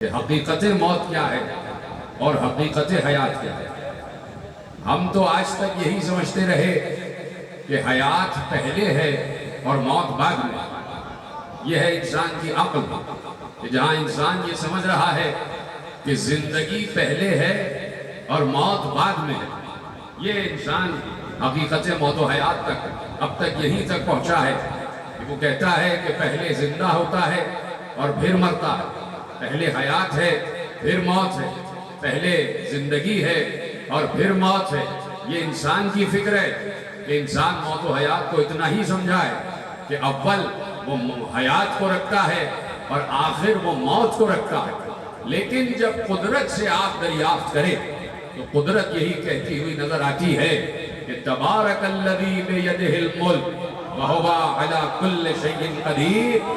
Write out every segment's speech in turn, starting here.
کہ حقیقت موت کیا ہے اور حقیقت حیات کیا ہے۔ ہم تو آج تک یہی سمجھتے رہے کہ حیات پہلے ہے اور موت بعد میں۔ یہ ہے انسان کی عقل کہ جہاں انسان یہ سمجھ رہا ہے کہ زندگی پہلے ہے اور موت بعد میں ہے، یہ انسان حقیقت موت و حیات تک اب تک یہیں تک پہنچا ہے کہ وہ کہتا ہے کہ پہلے زندہ ہوتا ہے اور پھر مرتا ہے، پہلے حیات ہے پھر موت ہے، پہلے زندگی ہے اور پھر موت ہے۔ یہ انسان کی فکر ہے کہ انسان موت و حیات کو اتنا ہی سمجھا ہے کہ اول وہ حیات کو رکھتا ہے اور آخر وہ موت کو رکھتا ہے۔ لیکن جب قدرت سے آپ دریافت کریں تو قدرت یہی کہتی ہوئی نظر آتی ہے کہ تبارک الذی بیدہ الملک وہو علی کل شیء قدیر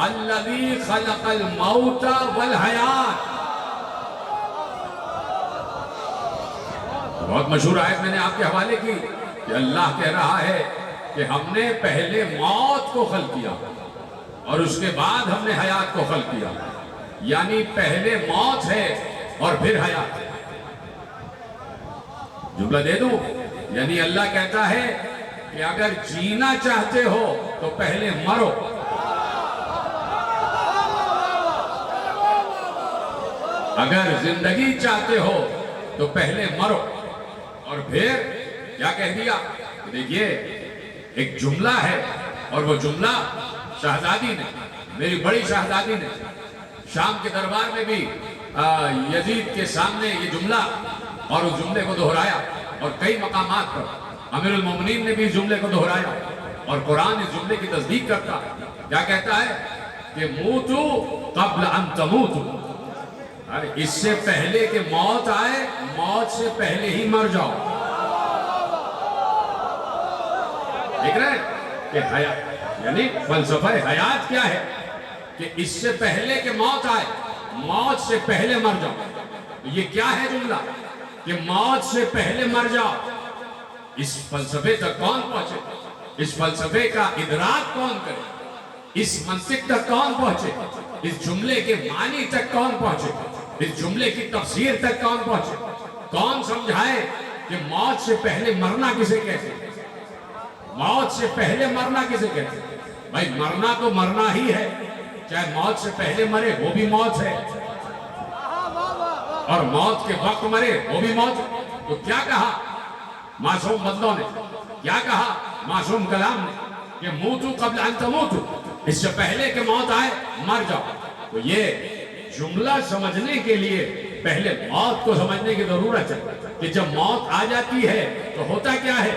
الذی خلق الموت والحیات۔ بہت مشہور آیت میں نے آپ کے حوالے کی کہ اللہ کہہ رہا ہے کہ ہم نے پہلے موت کو خلق کیا اور اس کے بعد ہم نے حیات کو خلق کیا، یعنی پہلے موت ہے اور پھر حیات ہے۔ جملہ دے دوں، یعنی اللہ کہتا ہے کہ اگر جینا چاہتے ہو تو پہلے مرو، اگر زندگی چاہتے ہو تو پہلے مرو۔ اور پھر کیا کہہ دیا؟ دیکھیے ایک جملہ ہے اور وہ جملہ شہزادی نے، میری بڑی شہزادی نے شام کے دربار میں بھی یزید کے سامنے یہ جملہ اور اس جملے کو دہرایا، اور کئی مقامات پر امیر المومنین نے بھی اس جملے کو دہرایا، اور قرآن اس جملے کی تصدیق کرتا ہے۔ کیا کہتا ہے کہ موتو قبل ان تموتو، اس سے پہلے کہ موت آئے، موت سے پہلے ہی مر جاؤ۔ دیکھ رہے ہیں کہ حیات یعنی فلسفہ حیات کیا ہے کہ اس سے پہلے کہ موت آئے، موت سے پہلے مر جاؤ۔ یہ کیا ہے جملہ کہ موت سے پہلے مر جاؤ؟ اس فلسفے تک کون پہنچے؟ اس فلسفے کا ادراک کون کرے؟ اس منطق تک کون پہنچے؟ اس جملے کے معنی تک کون پہنچے؟ اس جملے کی تفسیر تک کون پہنچے؟ کون سمجھائے کہ موت سے پہلے مرنا کسے کہتے ہیں؟ موت سے پہلے مرنا کسے کہتے ہیں؟ بھائی مرنا تو مرنا ہی ہے، چاہے موت سے پہلے مرے وہ بھی موت ہے، اور موت کے وقت مرے وہ بھی موت ہے۔ تو کیا کہا معصوم بندوں نے، کیا کہا معصوم کلام نے کہ موتو قبل ان تموتو، اس سے پہلے کہ موت آئے مر جاؤ۔ تو یہ جملہ سمجھنے کے لیے پہلے موت کو سمجھنے کی ضرورت ہے کہ جب موت آ جاتی ہے تو ہوتا کیا ہے،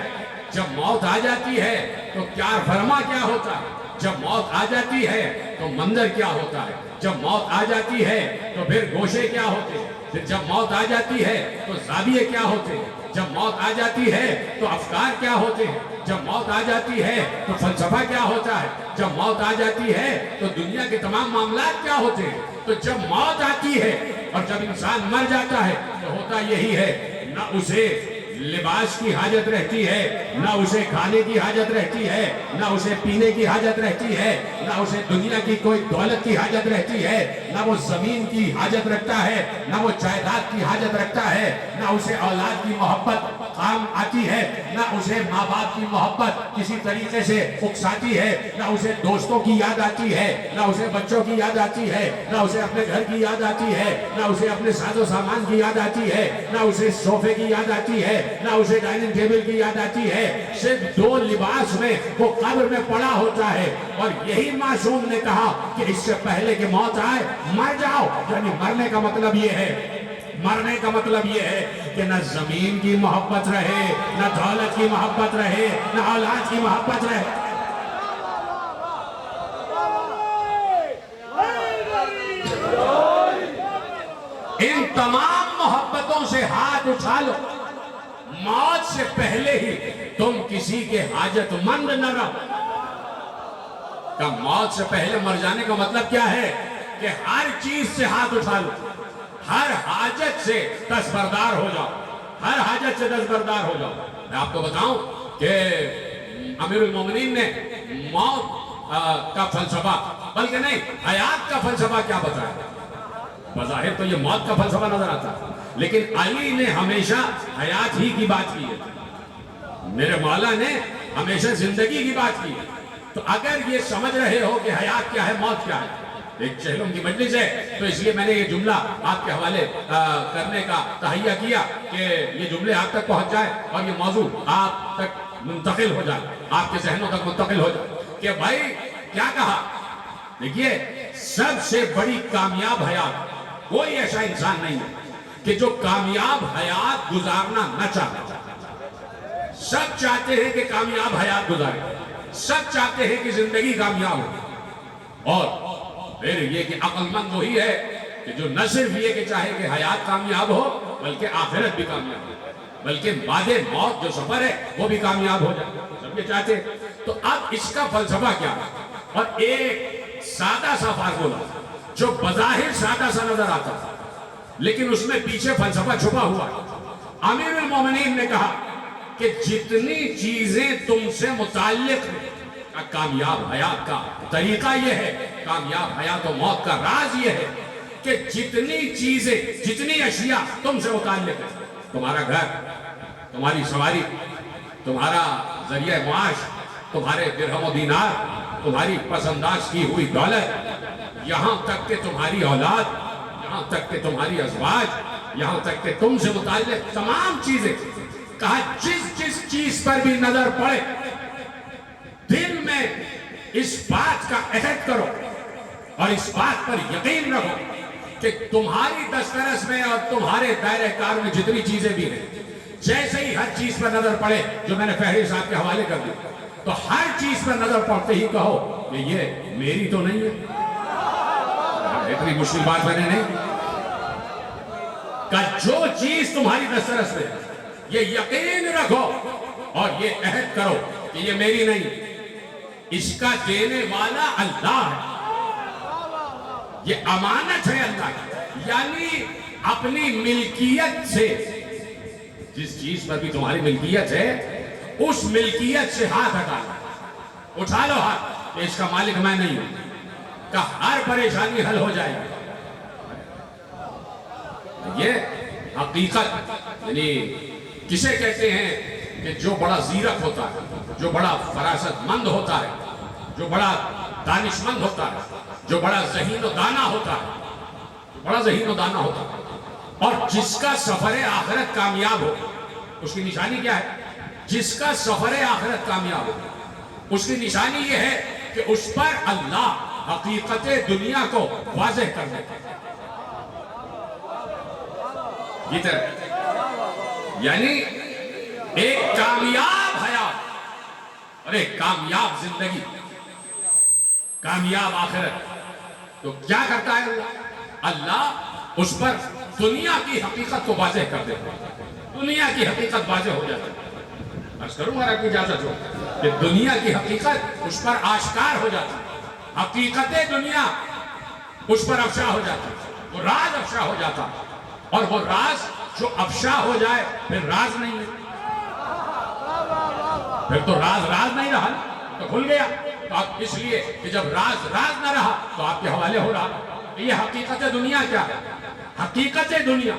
جب موت آ جاتی ہے تو کیا فرما کیا ہوتا ہے، جب موت آ جاتی ہے تو منظر کیا ہوتا ہے، جب موت آ جاتی ہے تو پھر گوشے کیا ہوتے ہیں، پھر جب موت آ جاتی ہے تو زاویے کیا ہوتے ہیں، جب موت آ جاتی ہے تو افکار کیا ہوتے ہیں، جب موت آ جاتی ہے تو فلسفہ کیا ہوتا ہے، جب موت آ جاتی ہے تو دنیا کے تمام معاملات کیا ہوتے ہیں۔ تو جب موت آتی ہے اور جب انسان مر جاتا ہے تو ہوتا یہی ہے، نہ اسے لباس کی حاجت رہتی ہے، نہ اسے کھانے کی حاجت رہتی ہے، نہ اسے پینے کی حاجت رہتی ہے، نہ اسے دنیا کی کوئی دولت کی حاجت رہتی ہے، نہ وہ زمین کی حاجت رکھتا ہے، نہ وہ جائیداد کی حاجت رکھتا ہے، نہ اسے اولاد کی محبت کام آتی ہے، نہ اسے ماں باپ کی محبت کسی طریقے سے اکساتی ہے، نہ اسے دوستوں کی یاد آتی ہے، نہ اسے بچوں کی یاد آتی ہے، نہ اسے اپنے گھر کی یاد آتی ہے، نہ اسے اپنے ساز و سامان کی یاد آتی ہے، نہ اسے صوفے کی یاد آتی ہے، نہ اسے ڈائننگ ٹیبل کی یاد آتی ہے۔ صرف دو لباس میں وہ قبر میں پڑا ہوتا ہے، اور یہی معصوم نے کہا کہ اس سے پہلے کہ موت آئے مر جاؤ۔ یعنی مرنے کا مطلب یہ ہے، مرنے کا مطلب یہ ہے کہ نہ زمین کی محبت رہے، نہ دولت کی محبت رہے، نہ اولاد کی محبت رہے۔ ان تمام محبتوں سے ہاتھ اٹھا لو، موت سے پہلے ہی تم کسی کے حاجت مند نہ رہو۔ کہ موت سے پہلے مر جانے کا مطلب کیا ہے کہ ہر چیز سے ہاتھ اٹھا لو، ہر حاجت سے دستبردار ہو جاؤ، ہر حاجت سے دستبردار ہو جاؤ۔ میں آپ کو بتاؤں کہ امیر المومنین نے موت کا فلسفہ بلکہ نہیں حیات کا فلسفہ کیا بتایا؟ بظاہر تو یہ موت کا فلسفہ نظر آتا ہے، لیکن علی نے ہمیشہ حیات ہی کی بات کی ہے، میرے مولا نے ہمیشہ زندگی کی بات کی ہے۔ تو اگر یہ سمجھ رہے ہو کہ حیات کیا ہے، موت کیا ہے، ایک چہلوں کی مجلس ہے تو اس لیے میں نے یہ جملہ آپ کے حوالے کرنے کا تہیہ کیا کہ یہ جملے آپ تک پہنچ جائے اور یہ موضوع آپ تک منتقل ہو جائے، آپ کے ذہنوں تک منتقل ہو جائے کہ بھائی کیا کہا۔ دیکھیے، سب سے بڑی کامیاب حیات، کوئی ایسا انسان نہیں ہے کہ جو کامیاب حیات گزارنا نہ چاہتا۔ سب چاہتے ہیں کہ کامیاب حیات گزارے، سب چاہتے ہیں کہ زندگی کامیاب ہو، اور پھر یہ کہ عقل مند وہی ہے کہ جو نہ صرف یہ کہ چاہے کہ حیات کامیاب ہو بلکہ آخرت بھی کامیاب ہو، بلکہ بعد موت جو سفر ہے وہ بھی کامیاب ہو جائے، سب یہ چاہتے ہیں۔ تو اب اس کا فلسفہ کیا ہے؟ اور ایک سادہ سا فارمولا جو بظاہر سادہ سا نظر آتا ہے لیکن اس میں پیچھے فلسفہ چھپا ہوا ہے۔ امیر المومنین نے کہا کہ جتنی چیزیں تم سے متعلق ہیں، کامیاب حیات کا طریقہ یہ ہے، کامیاب حیات و موت کا راز یہ ہے کہ جتنی چیزیں، جتنی اشیاء تم سے متعلق ہیں، تمہارا گھر، تمہاری سواری، تمہارا ذریعہ معاش، تمہارے درہم و دینار، تمہاری پسنداز کی ہوئی دولت، یہاں تک کہ تمہاری اولاد، یہاں تک کہ تمہاری ازواج، یہاں تک کہ تم سے متعلق تمام چیزیں، کہا جس چیز پر بھی نظر پڑے دل میں اس بات کا عہد کرو اور اس بات پر یقین رکھو کہ تمہاری دسترس میں اور تمہارے دائرہ کار میں جتنی چیزیں بھی ہیں، جیسے ہی ہر چیز پر نظر پڑے جو میں نے فہرست آپ کے حوالے کر دی، تو ہر چیز پر نظر پڑتے ہی کہو کہ یہ میری تو نہیں ہے۔ اتنی مشکل بات میں نے نہیں کہ جو چیز تمہاری دسترس میں یہ یقین رکھو اور یہ عہد کرو کہ یہ میری نہیں، اس کا دینے والا اللہ ہے، یہ امانت ہے اللہ کی، یعنی اپنی ملکیت سے، جس چیز پر بھی تمہاری ملکیت ہے اس ملکیت سے ہاتھ ہٹا لو، اٹھا لو ہاتھ کہ اس کا مالک میں نہیں ہوں، کہ ہر پریشانی حل ہو جائے گی۔ یہ حقیقت، یعنی کسے کہتے ہیں کہ جو بڑا زیرک ہوتا ہے، جو بڑا فراست مند ہوتا ہے، جو بڑا دانش مند ہوتا ہے، جو بڑا ذہین و دانا ہوتا ہے، بڑا ذہین و دانا ہوتا ہے، اور جس کا سفر آخرت کامیاب ہو، اس کی نشانی کیا ہے؟ جس کا سفر آخرت کامیاب ہو، اس کی نشانی یہ ہے کہ اس پر اللہ حقیقت دنیا کو واضح کر دیتا ہے۔ یہ طرح یعنی ایک کامیاب حیات اور ایک کامیاب زندگی، کامیاب آخرت، تو کیا کرتا ہے اللہ اس پر دنیا کی حقیقت کو واضح کر دیتا ہے، دنیا کی حقیقت واضح ہو جاتی ہے۔ عرض کروں گا آپ کی اجازت ہو کہ دنیا کی حقیقت اس پر آشکار ہو جاتی ہے، حقیقت دنیا اس پر افشا ہو جاتی ہے، وہ راز افشا ہو جاتا ہے، اور وہ راز جو افشا ہو جائے پھر راز نہیں ہے، پھر تو راز نہیں رہا، تو کھل گیا۔ تو اب اس لیے کہ جب راز نہ رہا تو آپ کے حوالے ہو رہا کہ یہ حقیقت دنیا کیا ہے؟ حقیقت دنیا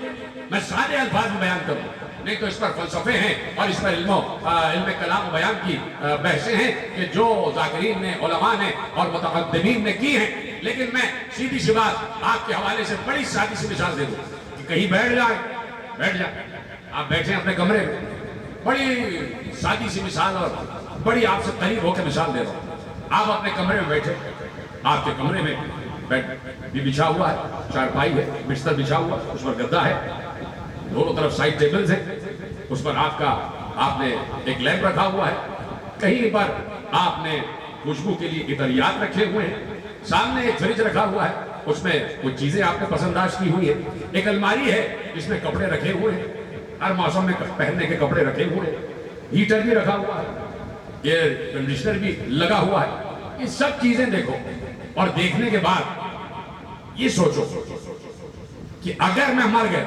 میں سادے الفاظ میں بیان کروں، نہیں تو اس پر فلسفے ہیں اور اس پر علم کلام و بیان کی بحثیں ہیں کہ جو ذاکرین نے، علماء نے اور متقدمین نے کی ہیں، لیکن میں سیدھی سی بات آپ کے حوالے سے بڑی سادی سی مثال دے دوں کہ کہیں بیٹھ جائیں، آپ بیٹھیں اپنے کمرے میں، بڑی سادی سی مثال اور بڑی آپ سے قریب ہو کے مثال دے رہا ہوں۔ آپ اپنے کمرے میں بیٹھے، آپ کے کمرے میں بیڈ بھی بچھا ہوا ہے، چارپائی ہے، بستر بچھا ہوا، اس پر گدا ہے، دونوں طرف سائڈ ٹیبلز ہیں، اس پر آپ نے ایک لیمپ رکھا ہوا ہے، کہیں پر آپ نے خوشبو کے لیے عطریات رکھے ہوئے ہیں، سامنے ایک فریج رکھا ہوا ہے، اس میں کچھ چیزیں آپ نے پسنداز کی ہوئی ہیں، ایک الماری ہے جس میں کپڑے رکھے ہوئے ہیں، ہر موسم میں پہننے کے کپڑے رکھے ہوئے ہیں، ہیٹر بھی رکھا ہوا ہے، ایئر کنڈیشنر بھی لگا ہوا ہے۔ یہ سب چیزیں دیکھو اور دیکھنے کے بعد یہ سوچو کہ اگر میں مر گیا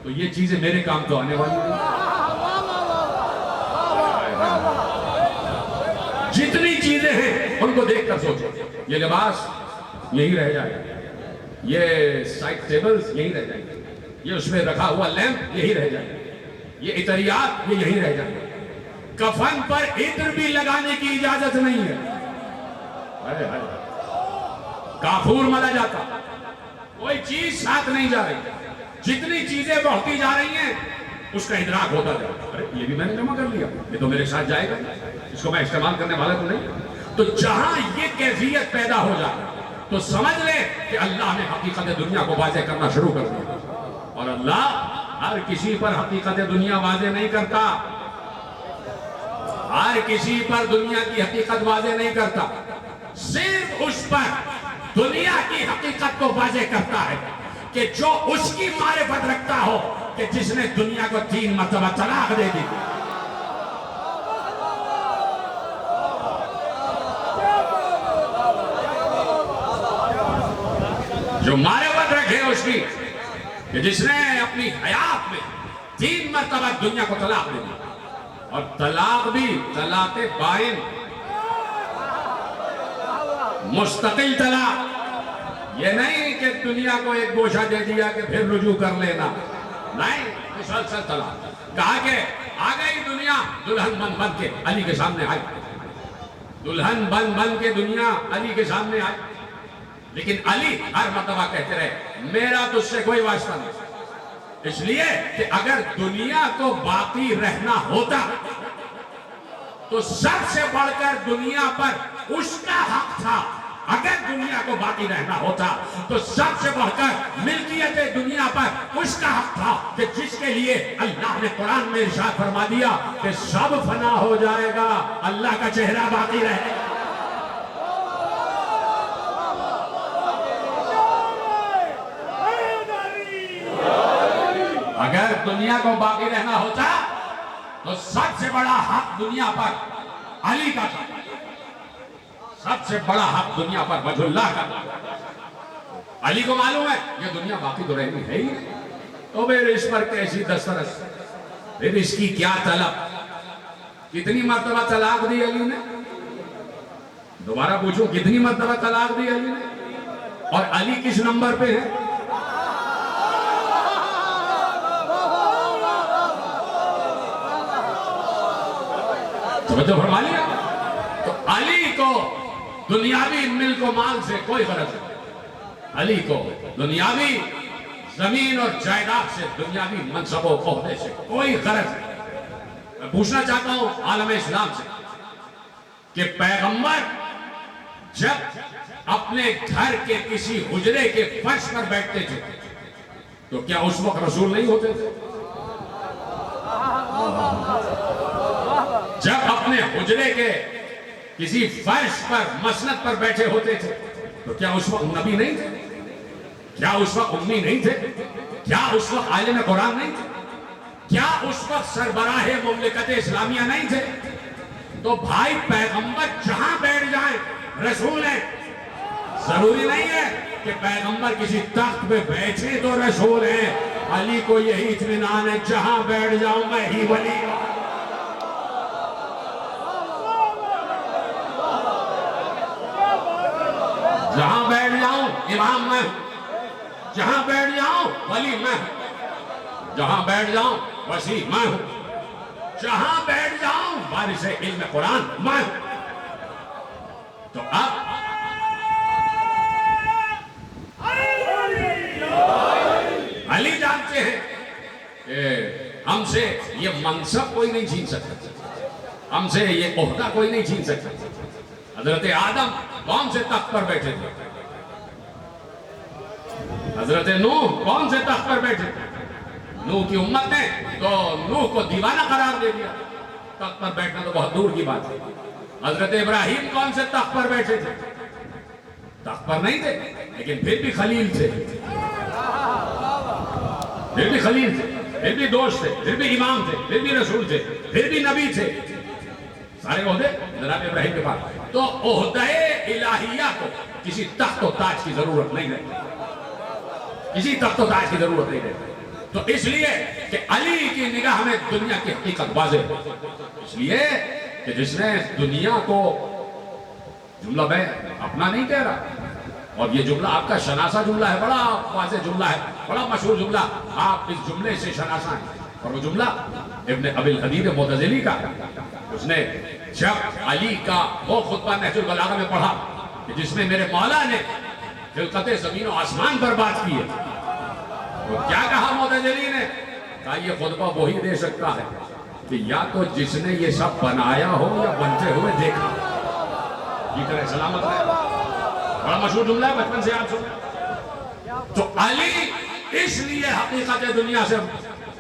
تو یہ چیزیں میرے کام تو آنے والی ہیں۔ جتنی چیزیں ہیں ان کو دیکھ کر سوچو، یہ لباس یہی رہ جائے گا، یہ سائڈ ٹیبلز یہی رہ جائیں گے، یہ اس میں رکھا ہوا لیمپ یہی رہ جائیں گے، یہ عطریات یہ یہی رہ جائیں گے. کفن پر عطر بھی لگانے کی اجازت نہیں ہے. کافور ملا جاتا، کوئی چیز ساتھ نہیں جا رہی. جتنی چیزیں بڑھتی جا رہی ہیں اس کا ادراک ہوتا جائے گا. ارے یہ بھی میں نے جمع کر لیا، یہ تو میرے ساتھ جائے گا، اس کو میں استعمال کرنے والا تو نہیں. تو جہاں یہ کیفیت پیدا ہو جائے تو سمجھ لے کہ اللہ نے حقیقت دنیا کو واضح کرنا شروع کر دیا. اور اللہ ہر کسی پر حقیقت دنیا واضح نہیں کرتا، ہر کسی پر دنیا کی حقیقت واضح نہیں کرتا، صرف اس پر دنیا کی حقیقت کو واضح کرتا ہے کہ جو اس کی معرفت رکھتا ہو کہ جس نے دنیا کو 3 مرتبہ طلاق دے دی. جو معرفت رکھے اس کی کہ جس نے اپنی حیات میں 3 مرتبہ دنیا کو طلاق دے دی. اور طلاق بھی طلاق بائن، مستقل طلاق. یہ نہیں کہ دنیا کو ایک گوشہ دے دیا کہ پھر رجوع کر لینا، نہیں، مسلسل طلاق. کہا کہ آ گئی دنیا دلہن بن بن کے علی کے سامنے آئی، دلہن بن بن کے دنیا علی کے سامنے آئی. لیکن علی ہر مرتبہ کہتے رہے میرا تجھ سے کوئی واسطہ نہیں، اس لیے کہ اگر دنیا کو باقی رہنا ہوتا تو سب سے بڑھ کر دنیا پر اس کا حق تھا. اگر دنیا کو باقی رہنا ہوتا تو سب سے بڑھ کر ملکیت دنیا پر اس کا حق تھا کہ جس کے لیے اللہ نے قرآن میں ارشاد فرما دیا کہ سب فنا ہو جائے گا، اللہ کا چہرہ باقی رہے گا. اگر دنیا کو باقی رہنا ہوتا تو سب سے بڑا حق دنیا پر علی کا تھا، سب سے بڑا حق دنیا پر وجہ اللہ کا تھا. علی کو معلوم ہے یہ دنیا باقی تو رہنی ہے ہی، تو پھر اس پر کیسی دسترس، پھر اس کی کیا طلب. کتنی مرتبہ طلاق دی علی نے؟ دوبارہ پوچھو کتنی مرتبہ طلاق دی علی نے؟ اور علی کس نمبر پہ ہے؟ توجہ فرما لیا. تو علی کو دنیاوی ملک و مال سے کوئی غرض نہیں، علی کو دنیاوی زمین اور جائیداد سے، دنیاوی منصب و عہدے سے کوئی غرض نہیں. میں پوچھنا چاہتا ہوں عالم اسلام سے کہ پیغمبر جب اپنے گھر کے کسی حجرے کے فرش پر بیٹھتے تھے تو کیا اس وقت رسول نہیں ہوتے تھے؟ جب اپنے حجرے کے کسی فرش پر مسند پر بیٹھے ہوتے تھے تو کیا اس وقت نبی نہیں تھے؟ کیا اس وقت امی نہیں تھے؟ کیا اس وقت عالم قرآن نہیں تھے؟ کیا اس وقت سربراہ مملکت اسلامیہ نہیں تھے؟ تو بھائی پیغمبر جہاں بیٹھ جائیں رسول ہیں. ضروری نہیں ہے کہ پیغمبر کسی تخت پہ بیٹھے تو رسول ہیں. علی کو یہی اطمینان ہے جہاں بیٹھ جاؤں میں ہی ولی ہوں. جہاں بیٹھ جاؤں امام میں ہوں، جہاں بیٹھ جاؤں ولی میں ہوں، جہاں بیٹھ جاؤں وسیع میں ہوں، جہاں بیٹھ جاؤں وارث علم قرآن میں ہوں. تو اب علی جانتے ہیں کہ ہم سے یہ منصب کوئی نہیں چھین سکتا، ہم سے یہ عہدہ کوئی نہیں چھین سکتا. حضرت آدم کون سے تخت پر بیٹھے تھے؟ حضرت نوح کون سے تخت پر بیٹھے تھے؟ نوح کی امت نے تو نوح کو دیوانہ قرار دے دیا، تخت پر بیٹھنا تو بہت دور کی بات ہے. حضرت ابراہیم کون سے تخت پر بیٹھے تھے؟ تخت پر نہیں تھے لیکن پھر بھی خلیل تھے، پھر بھی خلیل تھے، پھر بھی دوست تھے، پھر بھی امام تھے، پھر بھی رسول تھے، پھر بھی نبی تھے. سارے عہدے جناب ابراہیم کے پاس. تو عہدہ الہیہ کو کسی تخت و تاج کی ضرورت نہیں رہتی، کسی تخت و تاج کی ضرورت نہیں رہتی. تو اس لیے کہ علی کی نگاہ میں دنیا کی حقیقت واضح ہے، اس لیے کہ جس نے دنیا کو، جملہ میں اپنا نہیں کہہ رہا، اور یہ جملہ آپ کا شناسہ جملہ ہے، بڑا واضح جملہ ہے، بڑا مشہور جملہ، آپ اس جملے سے شناسہ ہیں. اور وہ جملہ ابن ابی الحدید معتزلی کا ہے. اس نے جب علی کا وہ خطبہ نہج البلاغہ میں پڑھا کہ جس میں میرے مولا نے خلقت زمین و آسمان پر بات کی ہے، وہ کیا کہا معتزلی نے؟ کہا یہ خطبہ وہی دے سکتا ہے کہ یا تو جس نے یہ سب بنایا ہو یا بنتے ہوئے دیکھا. یہ کرے سلامت رہے. بڑا مشہور جملہ ہے، بچپن سے آپ سنیں. تو علی اس لیے حقیقت دنیا سے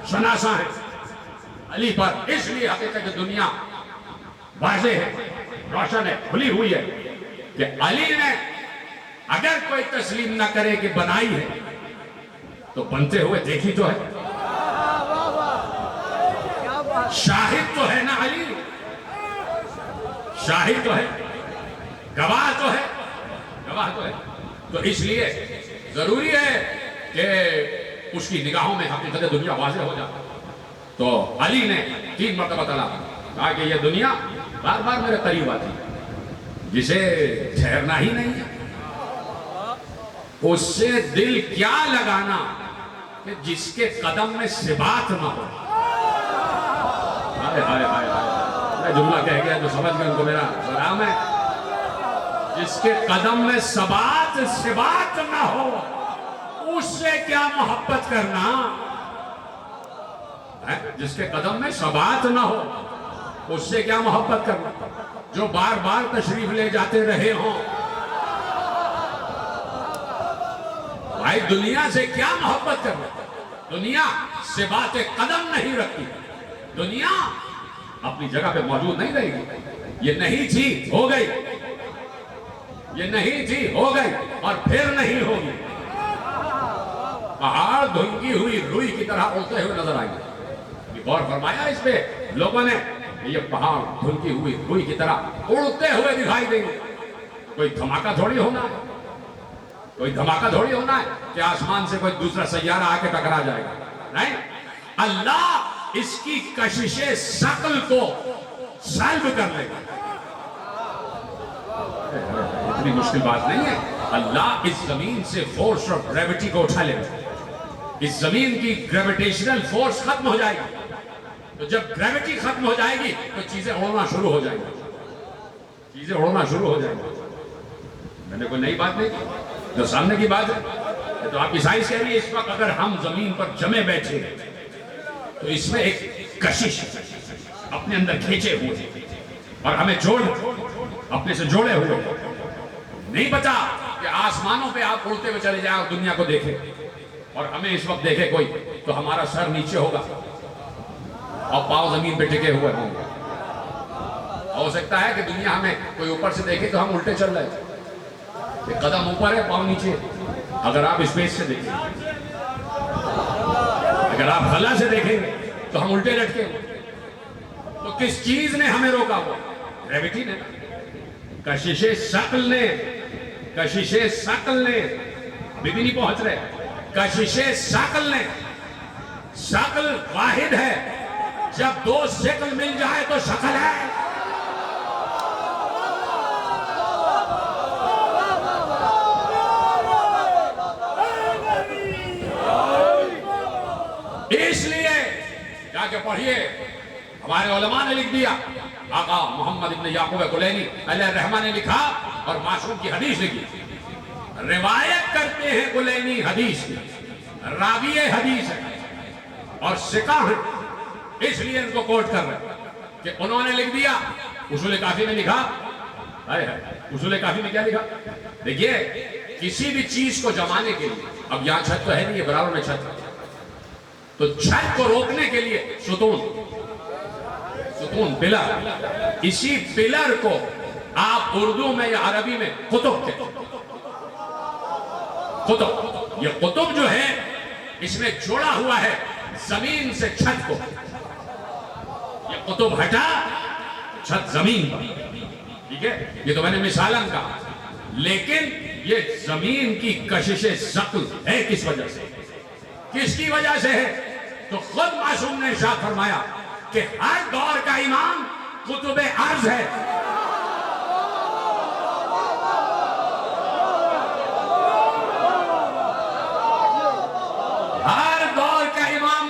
شناسہ ہے، علی پر اس لیے حقیقت دنیا واضح ہے، روشن ہے، کھلی ہوئی ہے کہ علی نے اگر کوئی تسلیم نہ کرے کہ بنائی ہے تو بنتے ہوئے دیکھی تو ہے. شاہد تو ہے نا علی، شاہد تو ہے، گواہ تو ہے، گواہ تو ہے. تو اس لیے ضروری ہے کہ اس کی نگاہوں میں حقیقت دنیا واضح ہو جائے. تو علی نے 3 مرتبہ طلب کہا کہ یہ دنیا بار بار میرے قریب آتی ہے، جسے ٹھہرنا ہی نہیں ہے اس سے دل کیا لگانا کہ جس کے قدم میں ثبات نہ ہو. ہائے ہائے ہائے ہائے، میں جملہ کہہ گیا جو سمجھ گئے ان کو میرا سلام ہے. جس کے قدم میں ثبات نہ ہو اس سے کیا محبت کرنا. جس کے قدم میں ثبات نہ ہو اس سے کیا محبت کرنا. جو بار بار تشریف لے جاتے رہے ہوں، بھائی دنیا سے کیا محبت کرنا. دنیا ثبات قدم نہیں رکھتی، دنیا اپنی جگہ پہ موجود نہیں رہے گی. یہ نہیں تھی ہو گئی، یہ نہیں تھی ہو گئی اور پھر نہیں ہوگی. پہاڑ دھنکی ہوئی روئی کی طرح اڑتے ہوئے نظر آئیں گے. یہ غور فرمایا اس پہ لوگوں نے، یہ پہاڑ دھنکی ہوئی روئی کی طرح اڑتے ہوئے دکھائی دیں گے. کوئی دھماکہ تھوڑی ہونا ہے، کوئی دھماکہ تھوڑی ہونا ہے کہ آسمان سے کوئی دوسرا سیارہ آ کے ٹکرا جائے گا. نہیں، اللہ اس کی کشش ثقل کو سلب کر لے گا. اتنی مشکل بات نہیں ہے. اللہ اس زمین سے فورس اور گریوٹی کو اٹھا لے گا. اس زمین کی گریویٹیشنل فورس ختم ہو جائے گی. تو جب گریوٹی ختم ہو جائے گی تو چیزیں اڑنا شروع ہو جائیں گی، چیزیں اڑنا شروع ہو جائیں گی. میں نے کوئی نئی بات نہیں کی، جو سامنے کی بات ہے. تو آپ کی سائنس کہہ رہی ہے اس وقت اگر ہم زمین پر جمے بیٹھے تو اس میں ایک کشش اپنے اندر کھینچے ہوئے اور ہمیں اپنے سے جوڑے ہوئے. نہیں بتا کہ آسمانوں پہ آپ اڑتے ہوئے چلے جائیں اور دنیا کو دیکھیں اور ہمیں اس وقت دیکھے کوئی تو ہمارا سر نیچے ہوگا اور پاؤں زمین پہ ٹکے ہوئے ہوں گے. ہو سکتا ہے کہ دنیا ہمیں کوئی اوپر سے دیکھے تو ہم الٹے چل رہے ہیں، ایک قدم اوپر ہے پاؤں نیچے. اگر آپ اسپیس سے دیکھیں، اگر آپ خلا سے دیکھیں گے تو ہم الٹے لٹکے ہوئے. تو کس چیز نے ہمیں روکا ہوا؟ گریوٹی نے، کشش ثقل نے. کشش ثقل نے ابھی بھی نہیں پہنچ رہے. کشش ثقل نے. ثقل واحد ہے، جب 2 ثقل مل جائے تو شکل ہے. اس لیے جا کے پڑھیے، ہمارے علماء نے لکھ دیا. آقا محمد ابن یعقوب کلینی علیہ الرحمہ نے لکھا اور معصوم کی حدیث لکھی. روایت کرتے ہیں کلینی حدیث کی، راوی حدیث ہے اور ثقہ ہے، اس لیے ان کو کوٹ کر رہے ہیں کہ انہوں نے لکھ دیا. اصول کافی میں لکھا، اصول کافی میں کیا لکھا؟ دیکھیے، کسی بھی چیز کو جمانے کے لیے، اب یہاں چھت تو ہے نہیں، یہ برابر میں چھت ہے، تو چھت کو روکنے کے لیے ستون پلر. اسی پلر کو آپ اردو میں یا عربی میں قطب کہتے ہیں. قطب، یہ قطب جو ہے اس میں جوڑا ہوا ہے زمین سے چھت کو. یہ قطب ہٹا چھت زمین پر. ٹھیک ہے، یہ تو میں نے مثالاً کہا، لیکن یہ زمین کی کشش ثقل ہے. کس وجہ سے؟ کس کی وجہ سے ہے؟ تو خود معصوم نے ارشاد فرمایا کہ ہر دور کا امام قطب ارض ہے.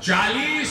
40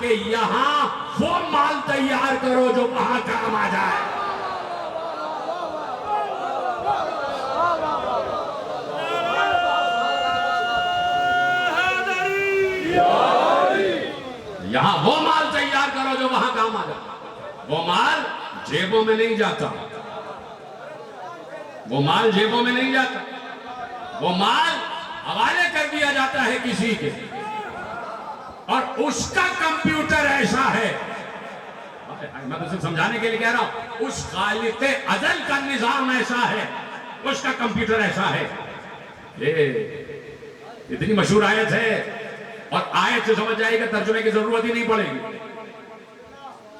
کہ یہاں وہ مال تیار کرو جو وہاں کام آ جائے. یہاں وہ مال تیار کرو جو وہاں کام آ جائے. وہ مال جیبوں میں نہیں جاتا. وہ مال جیبوں میں نہیں جاتا. وہ مال حوالے کر دیا جاتا ہے کسی کے, اور اس کا کمپیوٹر ایسا ہے, میں تو صرف سمجھانے کے لیے کہہ رہا ہوں, اس خالق ازل کا نظام ایسا ہے, اس کا کمپیوٹر ایسا ہے. یہ اتنی مشہور آیت ہے, اور آیت سے سمجھ جائے گا ترجمے کی ضرورت ہی نہیں پڑے گی.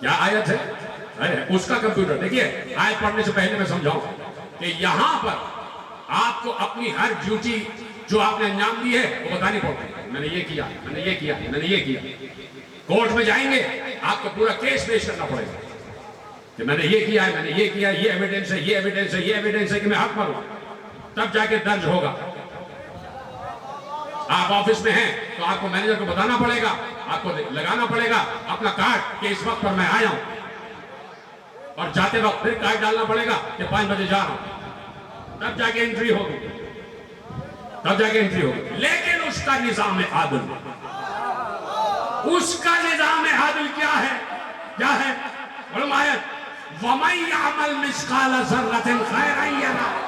کیا آیت ہے؟ اس کا کمپیوٹر. دیکھیے آیت پڑھنے سے پہلے میں سمجھاؤں کہ یہاں پر آپ کو اپنی ہر ڈیوٹی جو آپ نے انجام دی ہے وہ بتانی پڑتی ہے. میں نے یہ کیا, میں نے یہ کیا, میں نے یہ کیا. کورٹ میں جائیں گے آپ کو پورا کیس پیش کرنا پڑے گا کہ میں نے یہ کیا ہے, میں نے یہ کیا, یہ ایویڈنس ہے, یہ ایویڈنس ہے, یہ ایویڈنس ہے کہ میں حق پر ہوں, تب جا کے درج ہوگا. آپ آفس میں ہیں تو آپ کو مینیجر کو بتانا پڑے گا, آپ کو لگانا پڑے گا اپنا کارڈ کہ اس وقت پر میں آیا ہوں, اور جاتے وقت پھر کارڈ ڈالنا پڑے گا کہ 5 بجے جا رہا ہوں, تب جا کے انٹری ہوگی, تب جا کے انٹری ہوگی. لیکن اس کا نظام عادل, اس کا نظام عادل کیا ہے؟ کیا ہے؟ علماء وَمَن يَعْمَلْ مِثْقَالَ ذَرَّةٍ خَيْرًا يَرَهُ.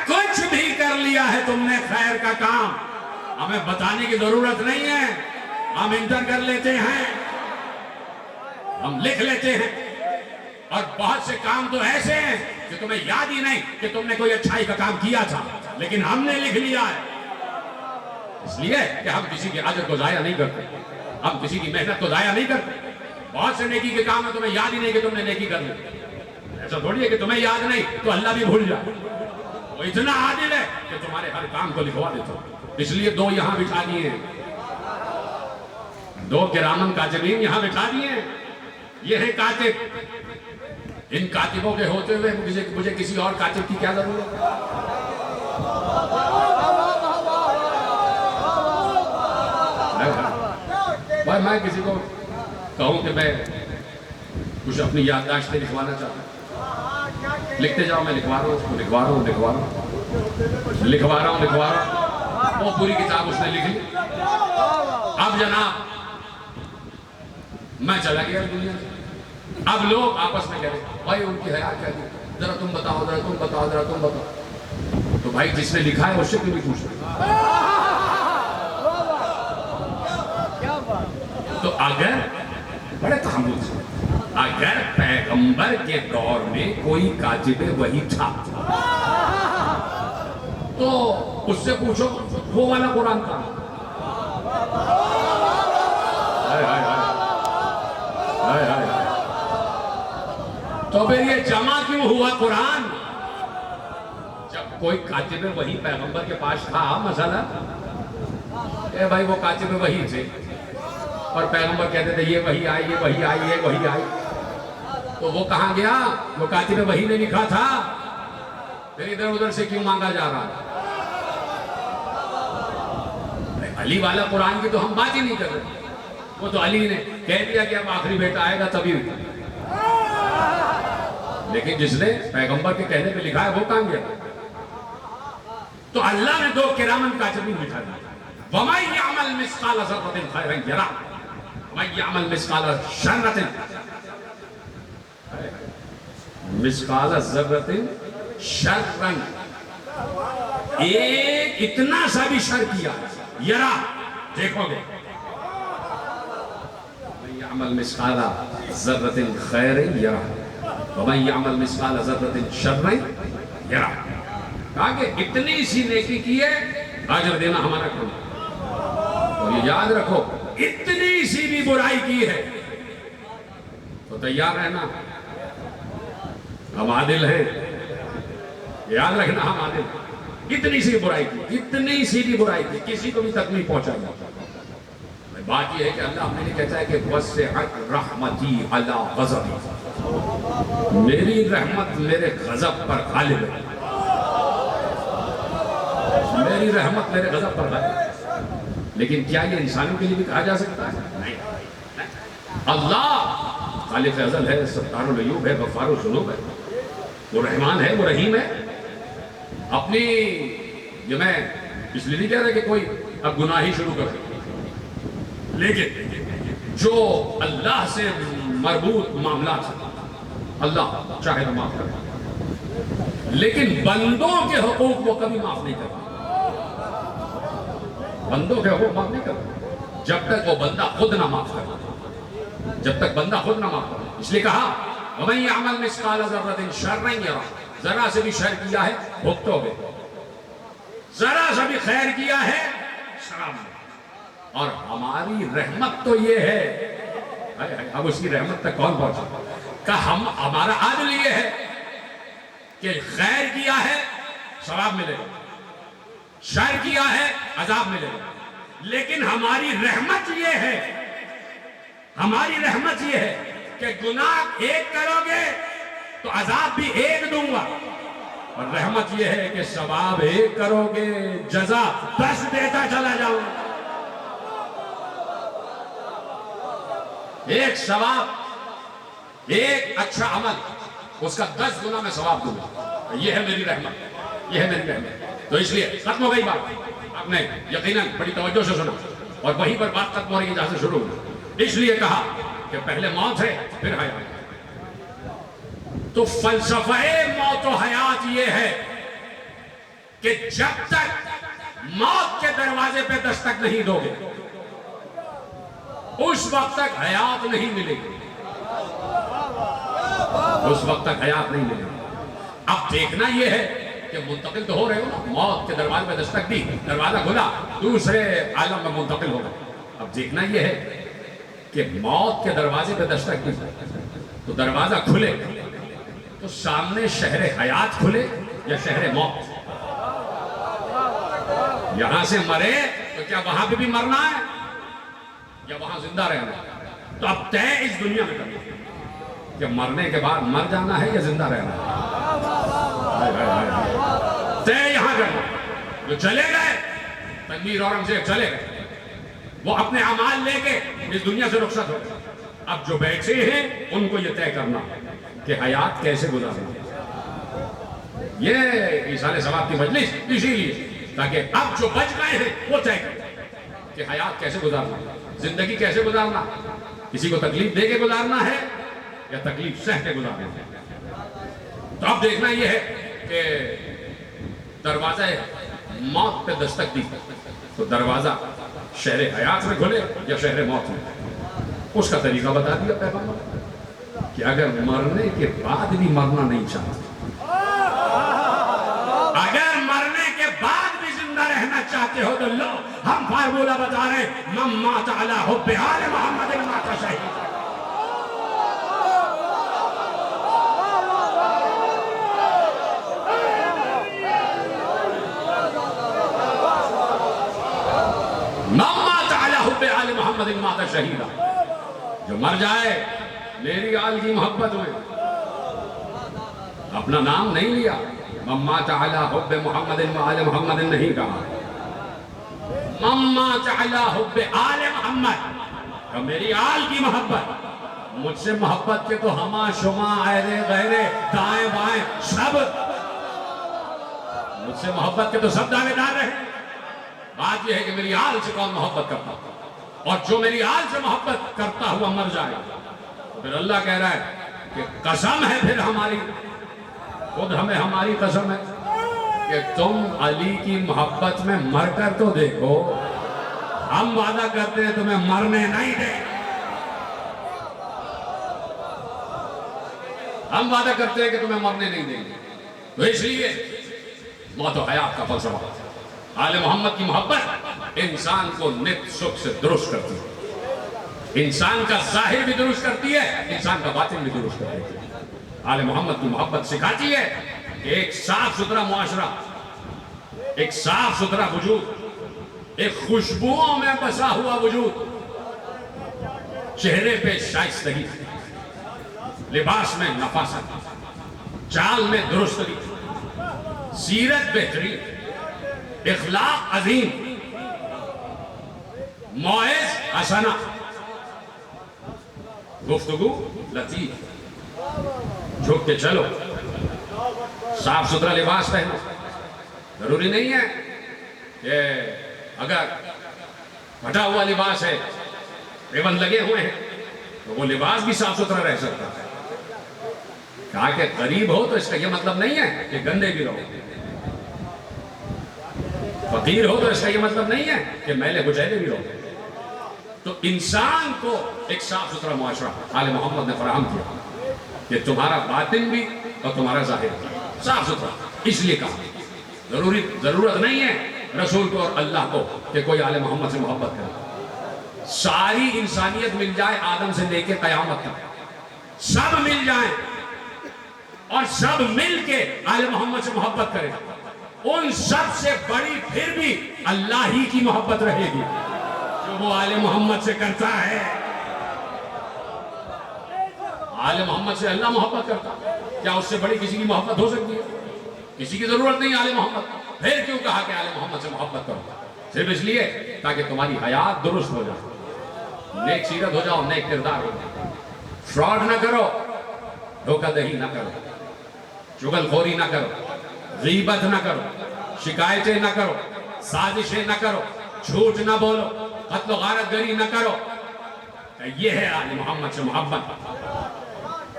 کچھ بھی کر لیا ہے تم نے خیر کا کام, ہمیں بتانے کی ضرورت نہیں ہے, ہم انٹر کر لیتے ہیں, ہم لکھ لیتے ہیں. اور بہت سے کام تو ایسے ہیں کہ تمہیں یاد ہی نہیں کہ تم نے کوئی اچھائی کا کام کیا تھا, لیکن ہم نے لکھ لیا ہے. اس لیے کہ ہم کسی کے اجر کو ضائع نہیں کرتے, ہم کسی کی محنت کو ضائع نہیں کرتے. بہت سے نیکی کے کام ہیں تمہیں یاد ہی نہیں کہ تم نے نیکی کر لی. ایسا تھوڑی ہے کہ تمہیں یاد نہیں تو اللہ بھی بھول جائے. وہ اتنا عادل ہے کہ تمہارے ہر کام کو لکھوا دیتا. اس لیے 2 یہاں بٹھا دیے ہیں, 2 کرامن کاتبین یہاں بٹھا دیے ہیں. یہ ہے کاتب. ان کاتبوں کے ہوتے ہوئے مجھے کسی اور کاتب کی کیا ضرورت ہے؟ بھائی میں کسی کو کہوں کہ میں کچھ اپنی یادداشتیں لکھوانا چاہتا ہوں, لکھتے جاؤ, میں لکھوا رہا ہوں, اس کو لکھوا رہا ہوں, لکھوا رہا ہوں, وہ پوری کتاب اس نے لکھ لی. اب جناب میں چلا گیا دنیا سے. اب لوگ آپس میں کہہ رہے بھائی ان کی حیات کیا ہے, ذرا تم بتاؤ, ذرا تم بتاؤ, ذرا تم بتاؤ. تو بھائی جس نے لکھا ہے اس سے کیوں نہیں پوچھ رہے؟ تو اگر بڑے تحمل سے, اگر پیغمبر کے دور میں کوئی کاتب وحی تھا تو اس سے پوچھو وہ والا قرآن تھا. تو پھر یہ جمع کیوں ہوا قرآن؟ جب کوئی کاتب وحی پیغمبر کے پاس تھا, مسئلہ اے بھائی وہ کاتب وحی تھے, اور پیغمبر کہتے تھے یہ وحی آئی, یہ وحی آئی, یہ وحی آئی. تو وہ کہاں گیا؟ وہ کاتب وحی نے لکھا تھا, پھر ادھر ادھر سے کیوں مانگا جا رہا؟ علی والا قرآن کی تو ہم بات ہی نہیں کر رہے. وہ تو علی نے کہہ دیا کہ اب آخری بیٹا آئے گا تبھی. لیکن جس نے پیغمبر کے کہنے پہ لکھا ہے وہ کہاں گیا؟ تو اللہ نے 2 کرامن کاتبین بٹھا دی. وَمَن يَعْمَلْ مِثْقَالَ ذَرَّةٍ خَيْرًا يَرَهُ وَمَن يَعْمَلْ مِثْقَالَ شَرَّةٍ مِثْقَالَ ذَرَّةٍ شَرًّا. ایک اتنا سا بھی شر کیا, یرا دیکھو گے. وَمَن يَعْمَلْ مِثْقَالَ ذَرَّةٍ خَيْرًا يَرَهُ وَمَن يَعْمَلْ مِثْقَالَ ذَرَّةٍ شَرًّا يَرَهُ. کہا کہ اتنی سی نیکی کی ہے, اجر دینا ہمارا کام. اور یہ یاد رکھو اتنی سی بھی برائی کی ہے تو تیار رہنا, ہم عادل ہیں. یاد رکھنا ہم عادل ہیں. اتنی سی برائی کی, اتنی سی بھی برائی کی, کسی کو بھی تکلیف پہنچانا. بات یہ ہے کہ اللہ ہم نے کہتا ہے کہ وَسِعَتْ رَحْمَتِي عَلَىٰ غَضَبِي. میری رحمت میرے غضب پر غالب ہے، میری رحمت میرے غضب پر غالب ہے۔ لیکن کیا یہ انسانوں کے لیے بھی کہا جا سکتا ہے؟ نہیں۔ اللہ خالق ازل ہے، ستار العیوب ہے، غفار الذنوب ہے، وہ رحمان ہے، وہ رحیم ہے۔ اپنی جو میں اس لیے نہیں کہہ رہا کہ کوئی اب گناہ ہی شروع کر دے، لیکن جو اللہ سے مربوط معاملات ہیں اللہ چاہے تو معاف کرتا، لیکن بندوں کے حقوق وہ کبھی معاف نہیں کرتا، بندوں کے حقوق معاف نہیں کرتا جب تک وہ بندہ خود نہ معاف کرتا، جب تک بندہ خود نہ معاف کرتا۔ اس لیے کہا وَمَن يَعْمَلْ مِثْقَالَ ذَرَّةٍ شَرًّا يَرَهُ، ذرا سے بھی شر کیا ہے بھگتو گے، ذرا سے بھی خیر کیا ہے شراب میں۔ اور ہماری رحمت تو یہ ہے، اب اس کی رحمت تک کون پہنچا کہ ہمارا عادل یہ ہے کہ خیر کیا ہے ثواب ملے گا، شر کیا ہے عذاب ملے گا، لیکن ہماری رحمت یہ ہے، ہماری رحمت یہ ہے کہ گناہ ایک کرو گے تو عذاب بھی ایک دوں گا، اور رحمت یہ ہے کہ ثواب ایک کرو گے جزا 10 دیتا چلا جاؤں گا۔ ایک ثواب، ایک اچھا عمل، اس کا 10 گنا میں ثواب دوں گا۔ یہ ہے میری رحمت، یہ ہے میری رحمت۔ تو اس لیے ختم ہو گئی بات، آپ نے یقیناً بڑی توجہ سے سنا، اور وہیں پر بات ختم ہو رہی ہے جہاں سے شروع ہوئی۔ اس لیے کہا کہ پہلے موت ہے پھر حیات۔ تو فلسفہ موت و حیات یہ ہے کہ جب تک موت کے دروازے پہ دستک نہیں دو گے اس وقت تک حیات نہیں ملے گی، اس وقت تک حیات نہیں ملے گی۔ اب دیکھنا یہ ہے کہ منتقل تو ہو رہے ہو نا، موت کے دروازے پہ دستک دی، دروازہ کھلا، دوسرے عالم میں منتقل ہو گئے۔ اب دیکھنا یہ ہے کہ موت کے دروازے پہ دستک دی تو دروازہ کھلے تو سامنے شہر حیات کھلے یا شہر موت؟ یہاں سے مرے تو کیا وہاں پہ بھی مرنا ہے یا وہاں زندہ رہنا ہے؟ تو اب طے اس دنیا میں کرنا کہ مرنے کے بعد مر جانا ہے یا زندہ رہنا ہے۔ طے یہاں کرنا۔ جو چلے گئے تنویر اورنگزیب چلے گئے، وہ اپنے اعمال لے کے اس دنیا سے رخصت ہو گئے۔ اب جو بیٹھے ہیں ان کو یہ طے کرنا کہ حیات کیسے گزارنا۔ یہ ایصال ثواب کی مجلس اسی لیے تاکہ اب جو بچ گئے ہیں وہ طے کریں کہ حیات کیسے گزارنا، زندگی کیسے گزارنا، کسی کو تکلیف دے کے گزارنا ہے یا تکلیف سہ کے گزارنا ہے۔ تو اب دیکھنا یہ ہے کہ دروازہ موت پہ دستک دی تو دروازہ شہر حیات میں کھلے یا شہر موت میں۔ اس کا طریقہ بتا دیا پیغمبر کہ اگر مرنے کے بعد بھی مرنا نہیں چاہتے، اگر مرنے کے بعد بھی زندہ رہنا چاہتے ہو تو لو ہم فارمولہ بتا رہے ہیں، من مات علی حب آل محمد مات شہید۔ من مات علی حب آل محمد مات شہید، جو مر جائے میری آل کی محبت میں، اپنا نام نہیں لیا، من مات علی حب محمد آل محمد نہیں کہا، من مات علی حب آل محمد، کہ میری آل کی محبت، مجھ سے محبت کے تو ہما شما ایرے غیرے دائیں بائیں سب، مجھ سے محبت کے تو سب دعوے دار رہے۔ بات یہ ہے کہ میری آل سے کون محبت کرتا، اور جو میری آل سے محبت کرتا ہوا مر جائے، پھر اللہ کہہ رہا ہے کہ قسم ہے پھر ہماری، خود ہمیں ہماری قسم ہے کہ تم علی کی محبت میں مر کر تو دیکھو، ہم وعدہ کرتے ہیں تمہیں مرنے نہیں دیں، ہم وعدہ کرتے ہیں کہ تمہیں مرنے نہیں دیں گے۔ تو اس لیے موت و حیات کا فلسفہ، آل محمد کی محبت انسان کو نت سکھ سے درست کرتی ہے، انسان کا ظاہر بھی درست کرتی ہے، انسان کا باطن بھی درست کرتی ہے۔ آل محمد کی محبت سکھاتی ہے کہ ایک صاف ستھرا معاشرہ، ایک صاف ستھرا وجود، ایک خوشبوؤں میں بسا ہوا وجود، چہرے پہ شائستگی، لباس میں نفاست، چال میں درستگی، سیرت بہترین، اخلاق عظیم، موعظ حسنہ، گفتگو لطیف، جھک کے چلو، صاف ستھرا لباس پہنو۔ ضروری نہیں ہے کہ اگر پھٹا ہوا لباس ہے، ریبن لگے ہوئے ہیں، تو وہ لباس بھی صاف ستھرا رہ سکتا ہے۔ کہا کہ غریب ہو تو اس کا یہ مطلب نہیں ہے کہ گندے بھی رہو، فقیر ہو تو اس کا یہ مطلب نہیں ہے کہ میلے کچیلے بھی رہو۔ تو انسان کو ایک صاف ستھرا معاشرہ آل محمد نے فراہم کیا کہ تمہارا باطن بھی اور تمہارا ظاہر بھی صاف ستھرا۔ اس لیے کہا ضرورت نہیں ہے رسول کو اور اللہ کو کہ کوئی آل محمد سے محبت کرے۔ ساری انسانیت مل جائے، آدم سے لے کے قیامت تک سب مل جائیں اور سب مل کے آل محمد سے محبت کریں، ان سب سے بڑی پھر بھی اللہ ہی کی محبت رہے گی جو وہ آل محمد سے کرتا ہے۔ آل محمد سے اللہ محبت کرتا، کیا اس سے بڑی کسی کی محبت ہو سکتی ہے؟ کسی کی ضرورت نہیں آل محمد۔ پھر کیوں کہا کہ آل محمد سے محبت کرو؟ صرف اس لیے تاکہ تمہاری حیات درست ہو جائے، نیک سیرت ہو جاؤ، نیک کردار ہو جاؤ، فراڈ نہ کرو، دھوکہ دہی نہ کرو، چغل خوری نہ کرو، غیبت نہ کرو، شکایتیں نہ کرو، سازشیں نہ کرو، جھوٹ نہ بولو، قتل و غارت گری نہ کرو۔ یہ ہے آل محمد سے محبت۔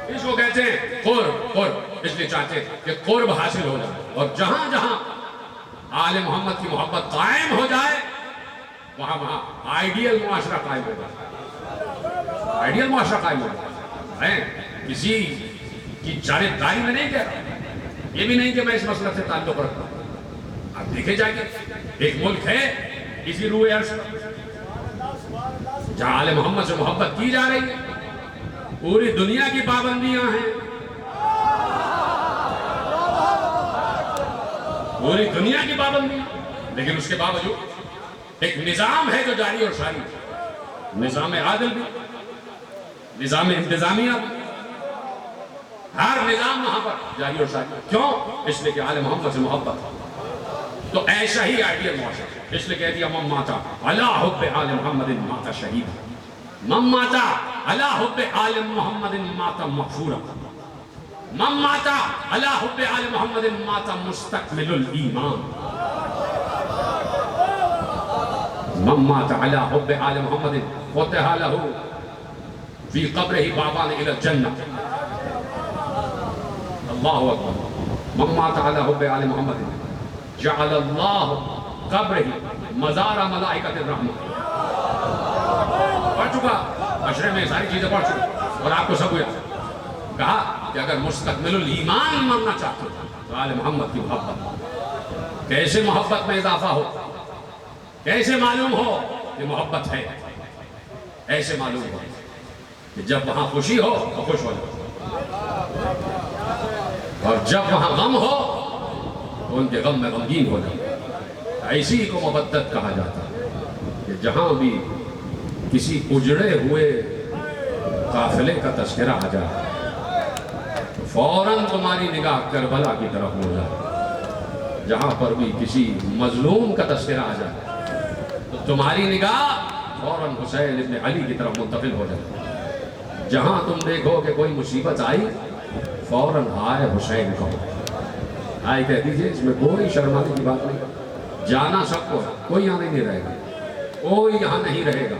اس کو کہتے ہیں قرب، اس لیے چاہتے ہیں کہ قرب حاصل ہو جائے، اور جہاں جہاں آل محمد کی محبت قائم ہو جائے وہاں وہاں آئیڈیل معاشرہ قائم ہو جائے، آئیڈیل معاشرہ قائم ہو جائے۔ کسی کی جانبداری میں نہیں کہہ رہا، یہ بھی نہیں کہ میں اس مسئلہ سے تعلق رکھتا ہوں۔ آپ دیکھے جائیں گے ایک ملک ہے اسی روئے عرض جہاں آل محمد سے محبت کی جا رہی ہے، پوری دنیا کی پابندیاں ہیں، پوری دنیا کی پابندیاں، لیکن اس کے باوجود ایک نظام ہے جو جاری اور ساری ہے، نظام عادل بھی، نظام انتظامیہ بھی، ہر نظام وہاں پر جاری اور ساری۔ کیوں؟ اس لیے کہ آل محمد سے محبت۔ تو ایسا ہی آئیڈیل معاشرہ، اس لیے کہہ دیا من ماتا علی حب آل محمد ماتا شہید، من ماتا علی حب آل محمد ماتا مغفورا، من ماتا علی حب آل محمد ماتا مستکمل الایمان، من ماتا علی حب آل محمد فتح له فی قبرہ بابان الی الجنہ۔ اللہ اکبر۔ من مات علی حب آل محمد جعل اللہ قبرہ مزار ملائکۃ الرحمہ۔ پڑھ چکا عشرے میں ساری چیزیں پڑھ چکا اور آپ کو سب ہویا۔ کہا کہ اگر مستقبل الایمان مرنا چاہتے تو آل محمد کی محبت۔ کیسے محبت میں اضافہ ہو، کیسے معلوم ہو کہ محبت ہے؟ ایسے معلوم ہو کہ جب وہاں خوشی ہو تو خوش ہو جاؤ، اور جب وہاں غم ہو تو ان کے غم میں غمگین ہو جاؤ۔ ایسی کو مودت کہا جاتا ہے کہ جہاں بھی کسی اجڑے ہوئے قافلے کا تذکرہ آ جائے تو فوراً تمہاری نگاہ کربلا کی طرف ہو جائے۔ جہاں پر بھی کسی مظلوم کا تذکرہ آ جائے تو تمہاری نگاہ فوراً حسین ابن علی کی طرف منتقل ہو جائے۔ جہاں تم دیکھو کہ کوئی مصیبت آئی فوراً آئے حسین کہو، آئے کہہ دیجئے، اس میں کوئی شرمانے کی بات نہیں۔ جانا سب کو ہے، کوئی یہاں نہیں رہے گا، کوئی یہاں نہیں رہے گا،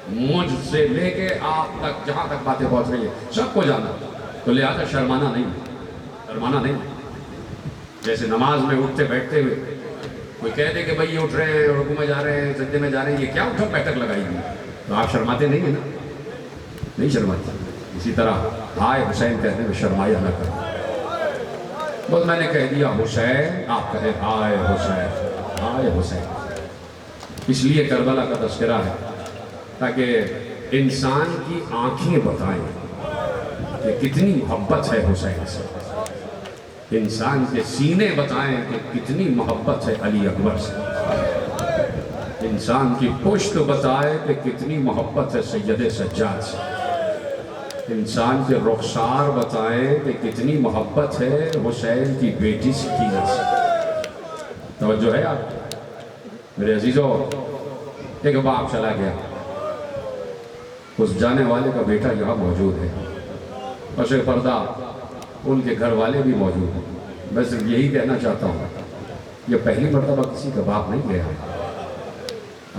مجھ سے لے کے آپ تک جہاں تک باتیں پہنچ رہی ہیں سب کو جانا، تو لہذا شرمانا نہیں، شرمانا نہیں۔ جیسے نماز میں اٹھتے بیٹھتے ہوئے کوئی کہہ دے کہ بھئی یہ اٹھ رہے ہیں، رکوع میں جا رہے ہیں، سجدے میں جا رہے ہیں، یہ کیا اٹھک بیٹھک لگائی گی؟ تو آپ شرماتے نہیں ہیں نا؟ نہیں شرماتے۔ اسی طرح ہائے حسین کہنے میں شرمایا نہ کرو۔ بس میں نے کہہ دیا حسین، آپ کہیں ہائے حسین، ہائے حسین۔ اس لیے کربلا کا تذکرہ ہے تاکہ انسان کی آنکھیں بتائیں کہ کتنی محبت ہے حسین سے، انسان کے سینے بتائیں کہ کتنی محبت ہے علی اکبر سے، انسان کی پشت بتائے کہ کتنی محبت ہے سید سجاد سے۔ انسان کے رخسار بتائیں کہ کتنی محبت ہے حسین کی بیٹی سکینہ سے. توجہ ہے آپ میرے عزیزوں. ایک باپ چلا گیا, اس جانے والے کا بیٹا یہاں موجود ہے, پس پردہ ان کے گھر والے بھی موجود ہیں. میں صرف یہی کہنا چاہتا ہوں, یہ پہلی مرتبہ کسی کا باپ نہیں گیا ہے.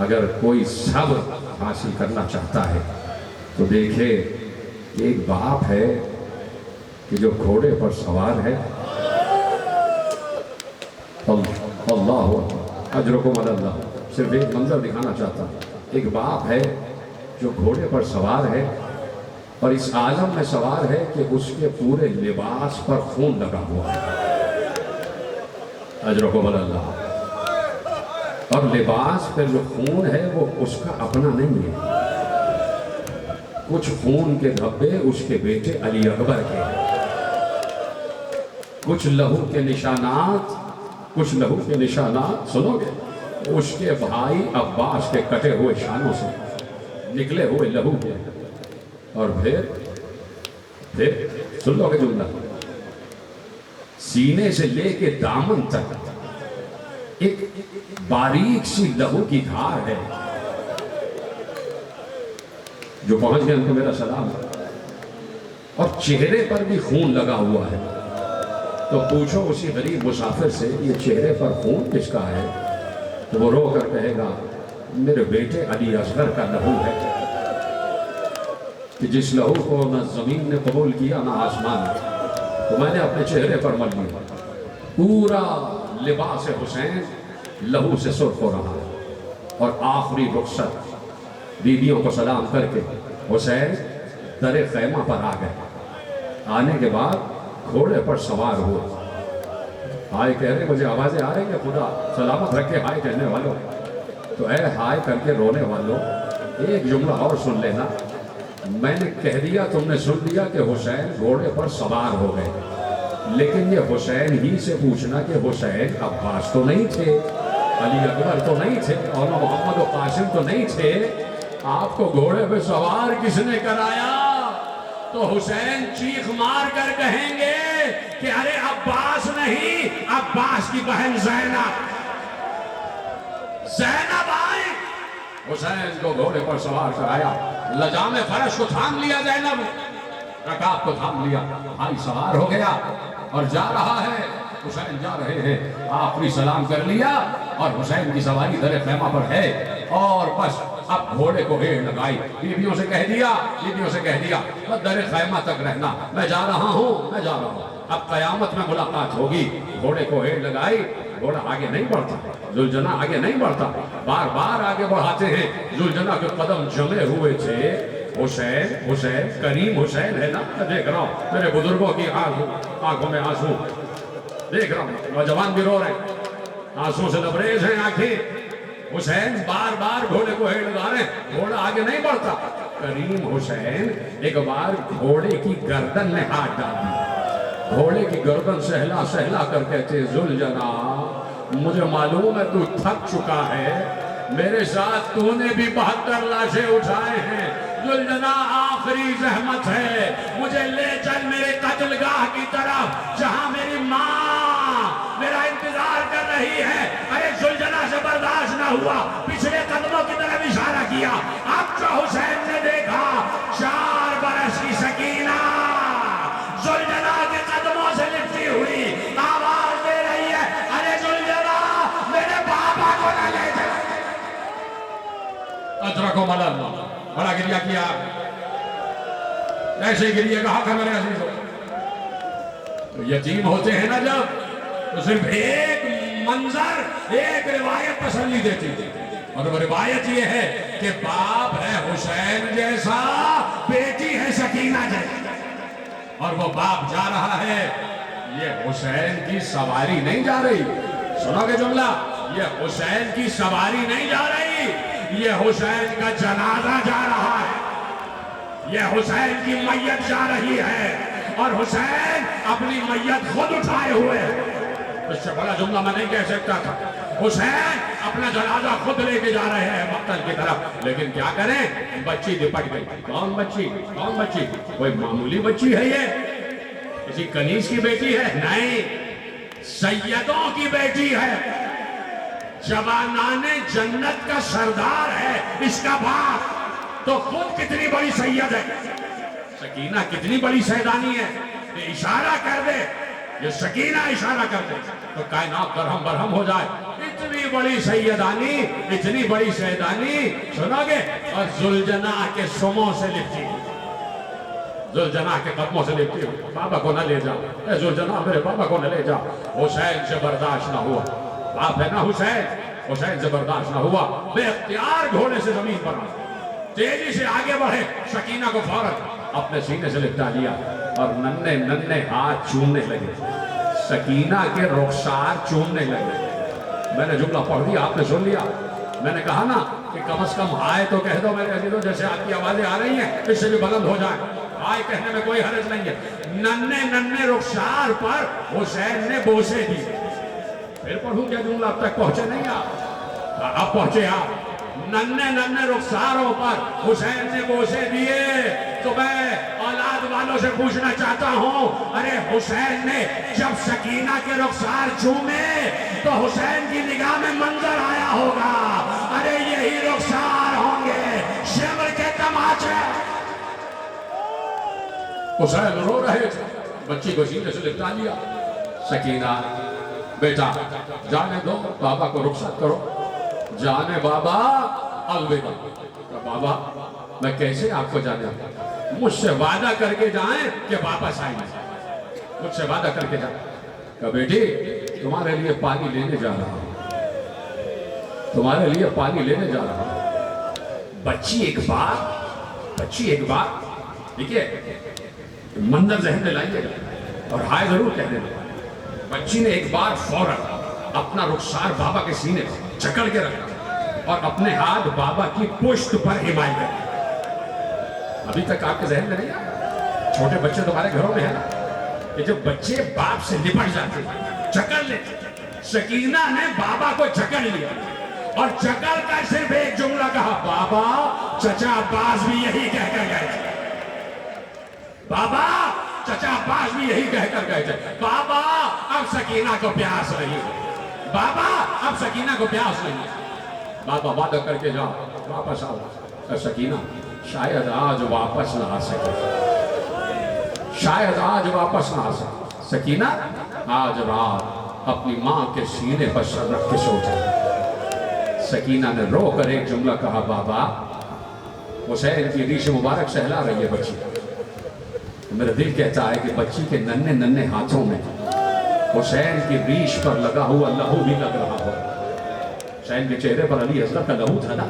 اگر کوئی صبر حاصل کرنا چاہتا ہے تو دیکھے ایک باپ ہے کہ جو گھوڑے پر سوار ہے. اللہ اجرکم علی اللہ. صرف ایک منظر دکھانا چاہتا ہوں. ایک باپ ہے جو گھوڑے پر سوار ہے اور اس عالم میں سوار ہے کہ اس کے پورے لباس پر خون لگا ہوا ہے. اجرکم علی اللہ. اور لباس پر جو خون ہے وہ اس کا اپنا نہیں ہے. کچھ خون کے دھبے اس کے بیٹے علی اکبر کے ہیں. کچھ لہو کے نشانات سنو گے اس کے بھائی عباس کے کٹے ہوئے شانوں سے نکلے ہوئے لہو کے. اور پھر سن لو گے جملہ, سینے سے لے کے دامن تک ایک باریک سی لہو کی دھار ہے. جو پہنچ گئے ان کو میرا سلام. اور چہرے پر بھی خون لگا ہوا ہے. تو پوچھو اسی غریب مسافر سے یہ چہرے پر خون کس کا ہے, تو وہ رو کر کہے گا میرے بیٹے علی اصغر کا لہو ہے, کہ جس لہو کو نہ زمین نے قبول کیا نہ آسمان نے, تو میں نے اپنے چہرے پر مل لیا. پورا لباس حسین لہو سے سرخ ہو رہا ہے. اور آخری رخصت بیویوں کو سلام کر کے حسین در خیمہ پر آ گئے. آنے کے بعد گھوڑے پر سوار ہوئے. ہائے کہہ رہے, مجھے آوازیں آ رہی ہیں خدا سلامت رکھے ہائے کہنے والوں. تو اے ہائے کر کے رونے والوں, ایک جملہ اور سن لینا. میں نے کہہ دیا, تم نے سن لیا کہ حسین گھوڑے پر سوار ہو گئے, لیکن یہ حسین ہی سے پوچھنا کہ حسین عباس تو نہیں تھے, علی اکبر تو نہیں تھے, اور محمد و قاسم تو نہیں تھے, آپ کو گھوڑے پہ سوار کس نے کرایا؟ تو حسین چیخ مار کر کہیں گے کہ ارے عباس نہیں, عباس کی بہن زینب آئی. حسین کو گھوڑے پر سوار کرایا, لجام فرش کو تھام لیا زینب, رکاب کو تھام لیا, بھائی سوار ہو گیا اور جا رہا ہے. حسین جا رہے ہیں, آخری سلام کر لیا اور حسین کی سواری در خیمہ پر ہے. اور بس اب گھوڑے کو ہیڑ لگائی, بیویوں سے کہہ دیا بس در خیمہ تک رہنا, میں جا رہا ہوں. اب قیامت میں ملاقات ہوگی. گھوڑے کو ہیڑ لگائی, گھوڑا آگے نہیں بڑھتا, ذوالجناح آگے نہیں بڑھتا, بار بار آگے بڑھاتے ہیں. ذوالجناح کے قدم جمے ہوئے تھے. حسین کریم حسین ہے نا, دیکھ رہا ہوں میرے بزرگوں کی آنکھوں میں آنسو دیکھ رہا ہوں, نوجوان بھی رو رہے ہیں, آنسوں سے لبریز ہیں آنکھیں. حسین بار بار گھوڑے کو ہیڑ لگا رہے ہیں, گھوڑا آگے نہیں بڑھتا. کریم حسین ایک بار گھوڑے کی گردن میں ہاتھ ڈال دیا. گھوڑے کی گردن سہلا کر کہتے ذوالجناح مجھے معلوم ہے تو تھک چکا ہے, میرے ساتھ تو نے بھی 72 لاشیں اٹھائے ہیں. ذوالجناح آخری زحمت ہے, مجھے لے چل میرے قتل گاہ کی طرف جہاں میری ماں میرا انتظار کر رہی ہے. ارے ذوالجناح سے برداشت نہ ہوا, پچھلے قدموں کی طرف اشارہ کیا. اب جو حسین نے دیکھا 4 برس کی سکینہ ذوالجناح کے قدموں سے لپٹی ہوئی آواز دے رہی ہے, ارے ذوالجناح میرے بابا کو نہ لے جا. اترکو ملل, بڑا گریہ کیا, ایسے گریہ کا حق ہے میرے عزیزوں. تو یتیم ہوتے ہیں نا جب, تو صرف ایک منظر, ایک روایت تسلی دیتی تھی, اور وہ روایت یہ ہے کہ باپ ہے حسین جیسا, بیٹی ہے سکینہ جیسا, اور وہ باپ جا رہا ہے. یہ حسین کی سواری نہیں جا رہی, سنو گے جملہ, یہ حسین کی سواری نہیں جا رہی, یہ حسین کا جنازہ جا رہا ہے, یہ حسین کی میت جا رہی ہے, اور حسین اپنی میت خود اٹھائے ہوئے. اس سے بڑا جملہ میں نہیں کہہ سکتا تھا. حسین اپنا جنازہ خود لے کے جا رہے ہیں مقتل کی طرف، لیکن کیا کریں، بچی لپٹ گئی۔ کون بچی؟ کون بچی؟ کوئی معمولی بچی ہے یہ؟ کسی کنیز کی بیٹی ہے؟ نہیں، سیدوں کی بیٹی ہے، جوانان جنت کا سردار ہے اس کا باپ، تو خود کتنی بڑی سید ہے، سکینہ کتنی بڑی سیدانی ہے، یہ اشارہ کر دے، یہ سکینہ اشارہ کر دے تو کائنات درہم برہم ہو جائے۔ اتنی بڑی سیدانی، اتنی بڑی سیدانی، سنو گے، اور ذوالجناح کے سموں سے لپٹی، ذوالجناح کے قدموں سے لپٹی، بابا کو نہ لے جا، اے ذوالجناح میرے بابا کو نہ لے جا۔ حسین سے برداشت نہ ہوا، باپ ہے نا حسین، حسین سے برداشت نہ ہوا، بے اختیار گھوڑے سے زمین پر آ، تیزی سے آگے بڑھے، سکینہ کو فوراً اپنے سینے سے لپٹا لیا اور ننھے ننھے ہاتھ چومنے لگے، سکینہ کے رخسار چومنے لگے۔ میں نے جملہ پڑھ دیا، آپ نے سن لیا، میں نے کہا نا کہ کم از کم آئے تو کہہ دو میرے عزیزوں، جیسے آپ کی آوازیں آ رہی ہیں اس سے بھی بلند ہو جائیں، آئے کہنے میں کوئی حرج نہیں ہے۔ ننھے ننھے رخسار پر حسین نے بوسے دی۔ پھر پڑھوں کیا جملہ، اب تک پہنچے نہیں آپ، اب پہنچے آپ۔ ننھے ننھے رخساروں پر حسین نے بوسے دیے، تو میں اولاد والوں سے پوچھنا چاہتا ہوں، ارے حسین نے جب سکینہ کے رخسار چومے تو حسین کی نگاہ میں منظر آیا ہوگا، ارے یہی رخسار ہوں گے شمر کے تماچے۔ حسین رو رہے تھے، بچی کو سینے سے لپٹا لیا، سکینہ بیٹا جانے دو، بابا کو رخصت کرو، جانے بابا الوداع۔ بابا میں کیسے آپ کو جانے دوں، مجھ سے وعدہ کر کے جائیں کہ واپس آئیں گے، مجھ سے وعدہ کر کے جائیں۔ کہ بیٹی تمہارے لیے پانی لینے جا رہا ہوں، تمہارے لیے پانی لینے جا رہا ہوں۔ بچی ایک بات دیکھیے، منظر ذہن میں لائیے گا اور ہائے ضرور کہہ دینا۔ بچی نے ایک بار فوراً اپنا رخسار بابا کے سینے پر جکڑ کے رکھا اور اپنے ہاتھ بابا کی پشت پر ہمائے کر۔ ابھی تک آپ کے ذہن میں نہیں آیا؟ چھوٹے بچے تمہارے گھروں میں ہیں نا، کہ جب بچے باپ سے لپٹ جاتے ہیں، جکڑ لیتے، سکینہ نے بابا کو جکڑ لیا اور جکڑ کر صرف ایک جملہ کہا، بابا چچا عباس بھی یہی کہہ کر گئے تھے، بابا چچا عباس بھی یہی کہہ کر گئے تھے، بابا اب سکینہ کو پیاس نہیں، بابا اب سکینہ کو پیاس نہیں، بابا وعدہ کر کے جاؤ واپس آؤ۔ کہ سکینہ شاید آج واپس نہ آ سکے، شاید آج واپس نہ آ سکے، سکینہ آج رات اپنی ماں کے سینے پر سر رکھ کے سو جائے۔ سکینہ نے رو کر ایک جملہ کہا، بابا حسین کی ریش مبارک سہلا رہی ہے بچی، میرا دل کہتا ہے کہ بچی کے ننھے ننھے ہاتھوں میں حسین کی ریش پر لگا ہوا لہو بھی لگ رہا ہو۔ حسین کے چہرے پر علی اصغر کا لہو تھا نا،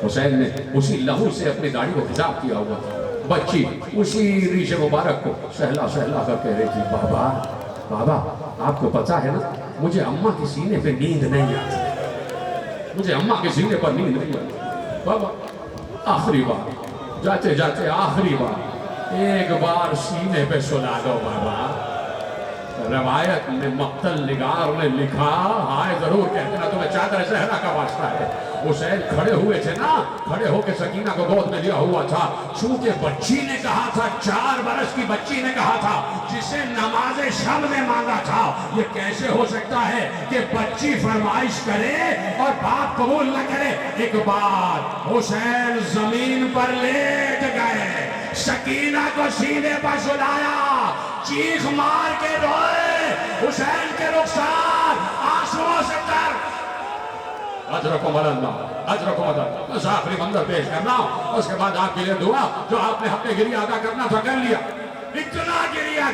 حسین نے اسی لہو سے اپنی داڑھی کو خطاب کیا ہوا تھا۔ بچی اسی ریش مبارک کو سہلا سہلا کر کہہ رہی تھی، بابا آپ کو پتا ہے نا، مجھے اماں کے سینے پہ نیند نہیں آتی، مجھے اماں کے سینے پر نیند نہیں آتی، بابا آخری بار، جاتے جاتے آخری بار ایک بار سینے پہ سلا دو بابا۔ روایت میں مقتل نگار نے لکھا، ہائے ضرور کہتے نا تمہیں چادر زہرا کا واسطہ ہے، حسین کھڑے ہوئے تھے نا، کھڑے ہو کے سکینہ کو گود میں لیا ہوا تھا، چونکہ بچی نے کہا تھا، 4 برس کی بچی نے کہا تھا، جسے نماز شب نے مانگا تھا، یہ کیسے ہو سکتا ہے کہ بچی فرمائش کرے اور باپ قبول نہ کرے۔ ایک بار حسین زمین پر لیٹ گئے، سکینہ کو سینے پر سلایا، چیخ مار کے روئے، حسین کے رخسار آنسوؤں سے تر۔ اجرکم اللہ، اجرکم اللہ۔ بس آخری منظر پیش کرنا، اس کے بعد آپ کے لیے دعا، جو آپ نے حق گریہ ادا کرنا تھا کر لیا۔ اتنا گریہ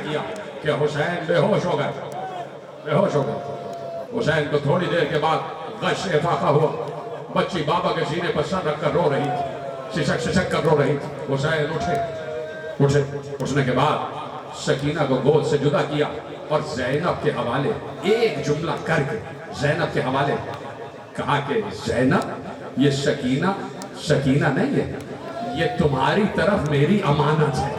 کیا کہ حسین بے ہوش ہو گئے، حسین کو تھوڑی دیر کے بعد غش افاقہ ہوا، بچی بابا کے سینے پر سر رکھ کر رو رہی تھی، سسک کر رو رہی تھی۔ حسین اٹھنے کے بعد سکینہ کو گود سے جدا کیا اور زینب کے حوالے ایک جملہ کر کے زینب کے حوالے کہا کہ زینب یہ سکینہ نہیں ہے، یہ تمہاری طرف میری امانت ہے،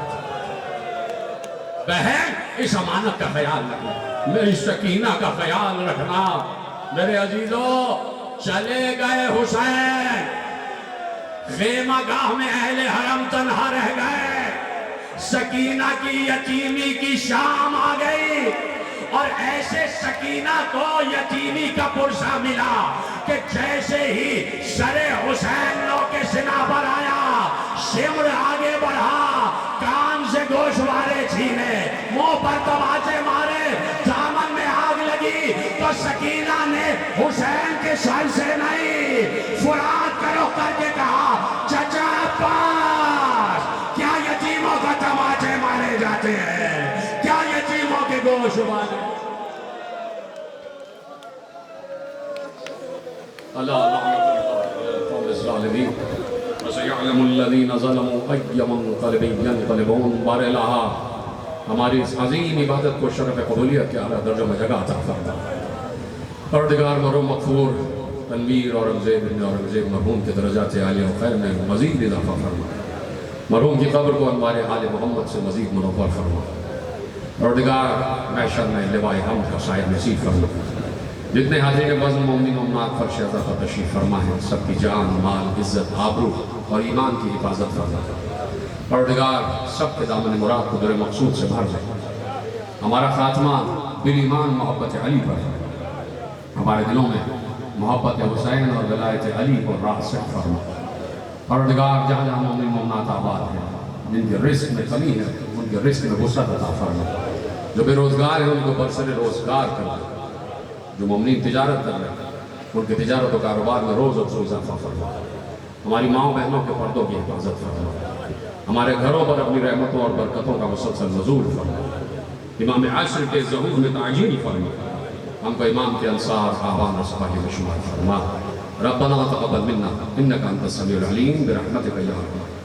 بہن اس امانت کا خیال رکھنا، میری سکینہ کا خیال رکھنا۔ میرے عزیزو، چلے گئے حسین، خیمہ گاہ میں اہل حرم تنہا رہ گئے، سکینہ کی یتیمی کی شام آ گئی، اور ایسے سکینہ کو یتیمی کا پرسہ ملا کہ جیسے ہی سر حسین لو کے سینہ پر آیا، شمر آگے بڑھا، کان سے گوشوارے چھینے، منہ پر تماچے مارے، دامن میں آگ لگی، تو سکینہ نے حسین کے سر سے نہیں، فرات کا رخ کر کے کہا، چچا عباس، کیا یتیموں کا تماچے مارے جاتے ہیں؟ کیا یتیموں کے گوشت مارے؟ اللہ القوم الظالمین وسيعلم الذين ظلموا أي منقلب ينقلبون۔ بار الہا ہماری اس عظیم عبادت کو شرف قبولیت کے اعلیٰ درجوں میں جگہ عطا فرما۔ پروردگار مرحوم مغفور تنویر اورنگزیب ابن اورنگزیب مرحوم کے درجات عالیہ و خیر میں مزید اضافہ فرما۔ مرحوم کی قبر کو انوار آل محمد سے مزید منور فرما۔ پروردگار محشر میں لواء حمد کا سائر نصیب فرما۔ جتنے حاضرین بزم مومنین و مومنات فرش عطا پر تشریف فرما ہے، سب کی جان، مال، عزت، آبرو اور ایمان کی حفاظت فرما۔ پروردگار سب کے دامن مراد کو در مقصود سے بھر دے۔ ہمارا خاتمہ بالایمان محبت علی پر ہے۔ ہمارے دلوں میں محبت حسین اور ولایت علی کو راسخ فرما۔ پروردگار جہاں جہاں مومن مومنات آباد ہیں، جن کے رزق میں کمی ہے ان کے رزق میں وسعت عطا فرما۔ جو بے روزگار ہیں ان کو برسر روزگار کر دے۔ جو مومنین تجارت کر رہے ہیں ان کے تجارت و کاروبار میں روز افزوں اضافہ فرما۔ ہماری ماں بہنوں کے پردوں کی حفاظت فرما۔ ہمارے گھروں پر اپنی رحمتوں اور برکتوں کا مسلسل نزول فرما۔ امام عصر کے ظہور میں تعجیل فرما۔ ہم کو امام کے انصار، آبان اور صحابہ میں شمار فرما۔ ربنا تقبل منا انک انت السمیع العلیم برحمتک یا ارحم۔